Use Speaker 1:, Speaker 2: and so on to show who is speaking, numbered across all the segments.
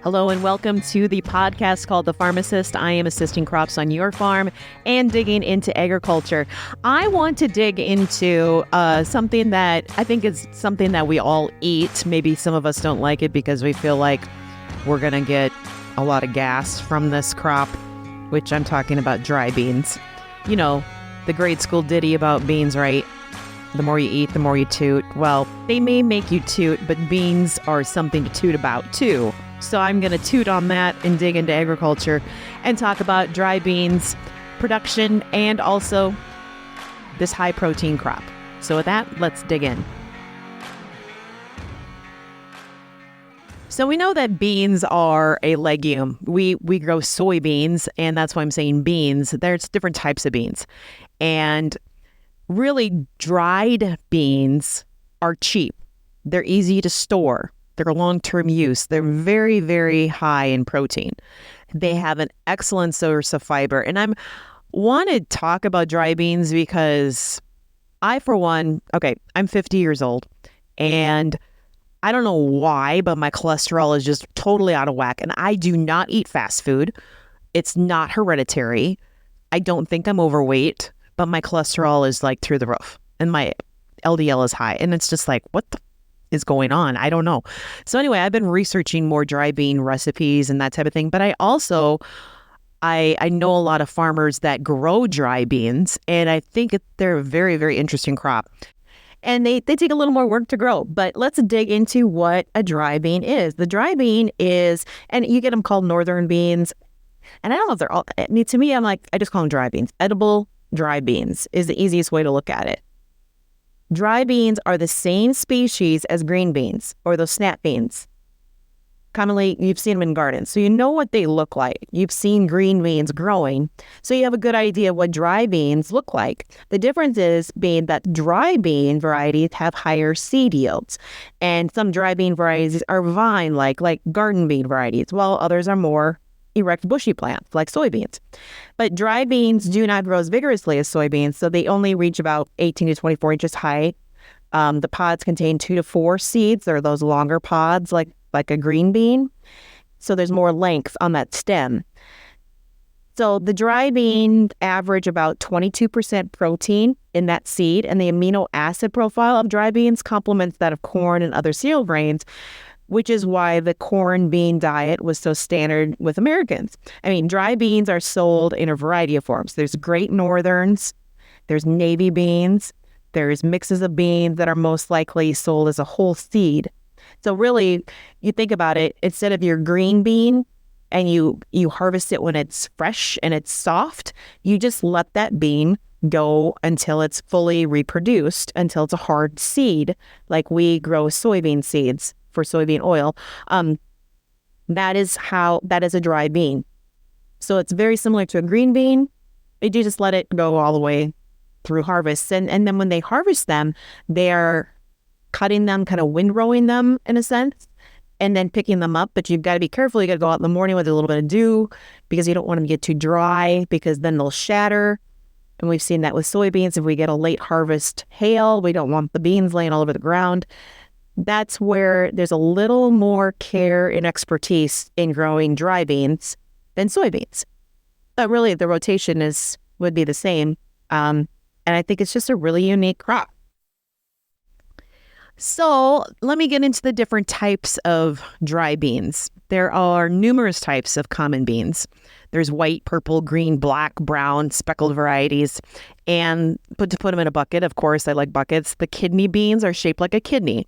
Speaker 1: Hello and welcome to the podcast called The Pharmacist. I am assisting crops on your farm and digging into agriculture. I want to dig into something that I think is something that we all eat. Maybe some of us don't like it because we feel like we're going to get a lot of gas from this crop, which I'm talking about dry beans. You know, the grade school ditty about beans, right? The more you eat, the more you toot. Well, they may make you toot, but beans are something to toot about too. So I'm going to toot on that and dig into agriculture and talk about dry beans production and also this high protein crop. So with that, let's dig in. So we know that beans are a legume. We grow soybeans, and that's why I'm saying beans. There's different types of beans. And really, dried beans are cheap. They're easy to store. They're long-term use. They're very, very high in protein. They have an excellent source of fiber. And I want to talk about dry beans because I, for one, I'm 50 years old. And I don't know why, but my cholesterol is just totally out of whack. And I do not eat fast food. It's not hereditary. I don't think I'm overweight, but my cholesterol is like through the roof. And my LDL is high. And it's just like, what the is going on? I don't know. So anyway, I've been researching more dry bean recipes and that type of thing. But I also, I know a lot of farmers that grow dry beans, and I think they're a very, very interesting crop. And they take a little more work to grow. But let's dig into what a dry bean is. The dry bean is, and you get them called northern beans. And I don't know if they're all, to me, I'm like, I just call them dry beans. Edible dry beans is the easiest way to look at it. Dry beans are the same species as green beans or those snap beans. Commonly, you've seen them in gardens, so you know what they look like. You've seen green beans growing, so you have a good idea what dry beans look like. The difference is being that dry bean varieties have higher seed yields, and some dry bean varieties are vine-like, like garden bean varieties, while others are more erect bushy plants like soybeans. But dry beans do not grow as vigorously as soybeans, so they only reach about 18 to 24 inches high. The pods contain 2 to 4 seeds. They're those longer pods like a green bean. So there's more length on that stem. So the dry bean average about 22% protein in that seed, and the amino acid profile of dry beans complements that of corn and other cereal grains, which is why the corn bean diet was so standard with Americans. I mean, dry beans are sold in a variety of forms. There's Great Northerns, there's navy beans, there's mixes of beans that are most likely sold as a whole seed. So really, you think about it, instead of your green bean and you harvest it when it's fresh and it's soft, you just let that bean go until it's fully reproduced, until it's a hard seed, like we grow soybean seeds for soybean oil. That is a dry bean. So it's very similar to a green bean. You just let it go all the way through harvest. And then when they harvest them, they are cutting them, kind of windrowing them in a sense, and then picking them up. But you've got to be careful. You got to go out in the morning with a little bit of dew because you don't want them to get too dry because then they'll shatter. And we've seen that with soybeans. If we get a late harvest hail, we don't want the beans laying all over the ground. That's where there's a little more care and expertise in growing dry beans than soybeans. But really, the rotation would be the same. And I think it's just a really unique crop. So let me get into the different types of dry beans. There are numerous types of common beans. There's white, purple, green, black, brown, speckled varieties. And to put them in a bucket, of course, I like buckets. The kidney beans are shaped like a kidney.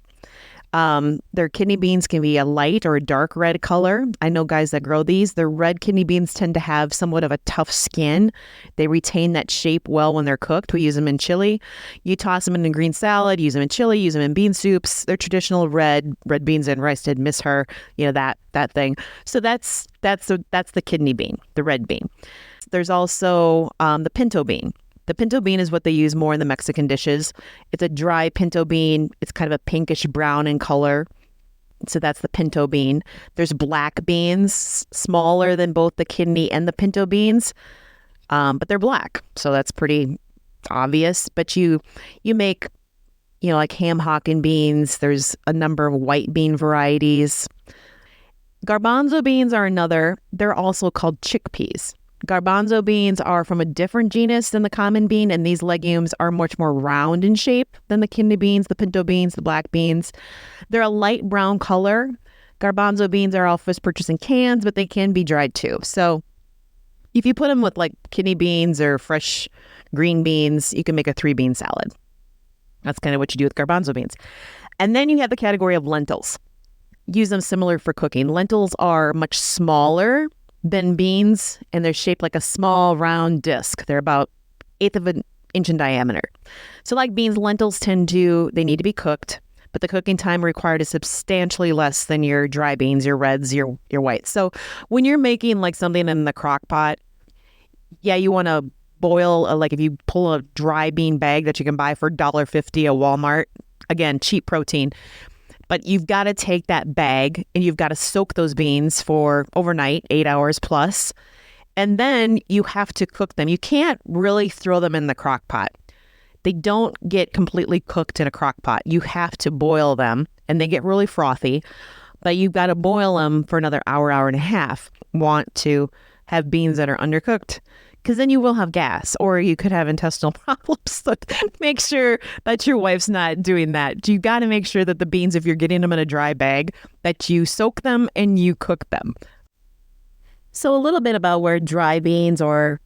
Speaker 1: Their kidney beans can be a light or a dark red color. I know guys that grow these. The red kidney beans tend to have somewhat of a tough skin. They retain that shape well when they're cooked. We use them in chili. You toss them in a green salad, use them in chili, use them in bean soups. They're traditional red beans and rice. Did miss her, that thing. So that's the kidney bean, the red bean. There's also the pinto bean. The pinto bean is what they use more in the Mexican dishes. It's a dry pinto bean. It's kind of a pinkish brown in color. So that's the pinto bean. There's black beans, smaller than both the kidney and the pinto beans, but they're black. So that's pretty obvious. But you make, like ham hock and beans. There's a number of white bean varieties. Garbanzo beans are another. They're also called chickpeas. Garbanzo beans are from a different genus than the common bean, and these legumes are much more round in shape than the kidney beans, the pinto beans, the black beans. They're a light brown color. Garbanzo beans are all first purchased in cans, but they can be dried too. So if you put them with like kidney beans or fresh green beans, you can make a 3-bean salad. That's kind of what you do with garbanzo beans. And then you have the category of lentils. Use them similar for cooking. Lentils are much smaller than beans, and they're shaped like a small round disc. They're about 1/8 of an inch in diameter. So like beans, lentils they need to be cooked, but the cooking time required is substantially less than your dry beans, your reds, your whites. So when you're making like something in the crock pot, yeah, you want to boil, like if you pull a dry bean bag that you can buy for $1.50 at Walmart, again, cheap protein. But you've got to take that bag and you've got to soak those beans for overnight, 8 hours plus. And then you have to cook them. You can't really throw them in the crock pot. They don't get completely cooked in a crock pot. You have to boil them and they get really frothy. But you've got to boil them for another hour, hour and a half. Want to have beans that are undercooked, because then you will have gas or you could have intestinal problems. So make sure that your wife's not doing that. You got to make sure that the beans, if you're getting them in a dry bag, that you soak them and you cook them. So a little bit about where dry beans, or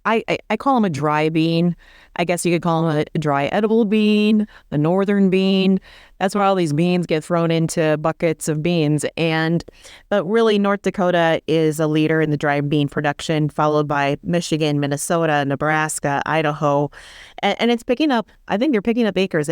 Speaker 1: I call them a dry bean. I guess you could call them a dry edible bean, the northern bean. That's where all these beans get thrown into buckets of beans. But really, North Dakota is a leader in the dry bean production, followed by Michigan, Minnesota, Nebraska, Idaho. And it's picking up. I think they're picking up acres.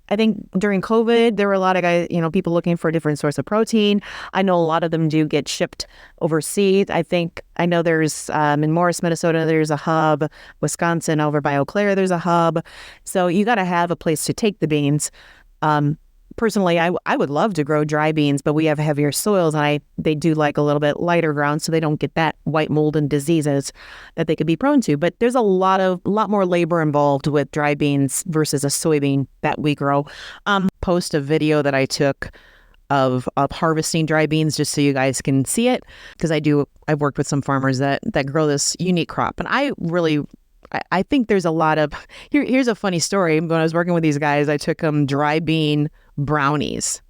Speaker 1: I think during COVID, there were a lot of guys, people looking for a different source of protein. I know a lot of them do get shipped overseas. I know there's in Morris, Minnesota, there's a hub. Wisconsin, over by Eau Claire, there's a hub. So you got to have a place to take the beans. Personally, I would love to grow dry beans, but we have heavier soils, and they do like a little bit lighter ground, so they don't get that white mold and diseases that they could be prone to. But there's a lot more labor involved with dry beans versus a soybean that we grow. Post a video that I took of harvesting dry beans just so you guys can see it, because I've worked with some farmers that grow this unique crop, and I think there's a lot of here's a funny story. When I was working with these guys, I took them dry bean brownies.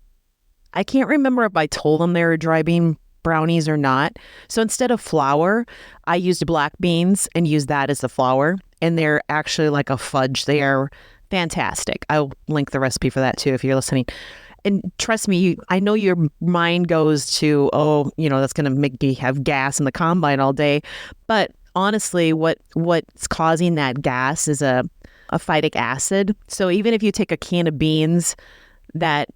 Speaker 1: I can't remember if I told them they were dry bean brownies or not. So instead of flour, I used black beans and used that as the flour. And they're actually like a fudge. They are fantastic. I'll link the recipe for that too if you're listening. And trust me, I know your mind goes to, that's going to make me have gas in the combine all day. But honestly, what's causing that gas is a phytic acid. So even if you take a can of beans, that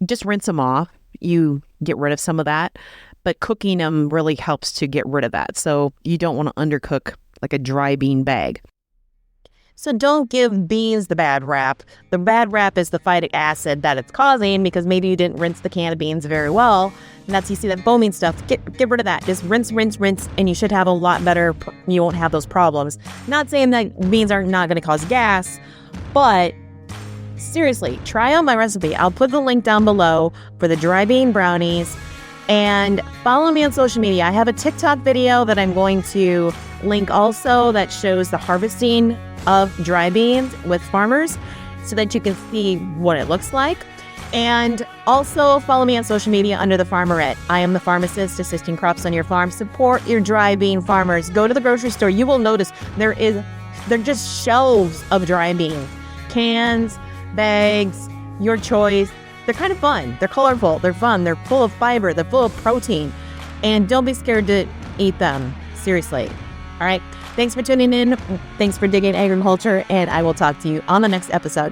Speaker 1: just rinse them off, you get rid of some of that. But cooking them really helps to get rid of that. So you don't want to undercook like a dry bean bag. So don't give beans the bad rap. The bad rap is the phytic acid that it's causing, because maybe you didn't rinse the can of beans very well. And that's, you see that foaming stuff. Get rid of that. Just rinse, and you should have a lot better. You won't have those problems. Not saying that beans are not going to cause gas, but seriously, try out my recipe. I'll put the link down below for the dry bean brownies. And follow me on social media. I have a TikTok video that I'm going to link also that shows the harvesting of dry beans with farmers, so that you can see what it looks like. And also follow me on social media under The Farmerette. I am the pharmacist assisting crops on your farm. Support your dry bean farmers. Go to the grocery store. You will notice they're just shelves of dry beans. Cans, bags, your choice. They're kind of fun. They're colorful. They're fun. They're full of fiber. They're full of protein. And don't be scared to eat them. Seriously. All right. Thanks for tuning in. Thanks for digging agriculture. And I will talk to you on the next episode.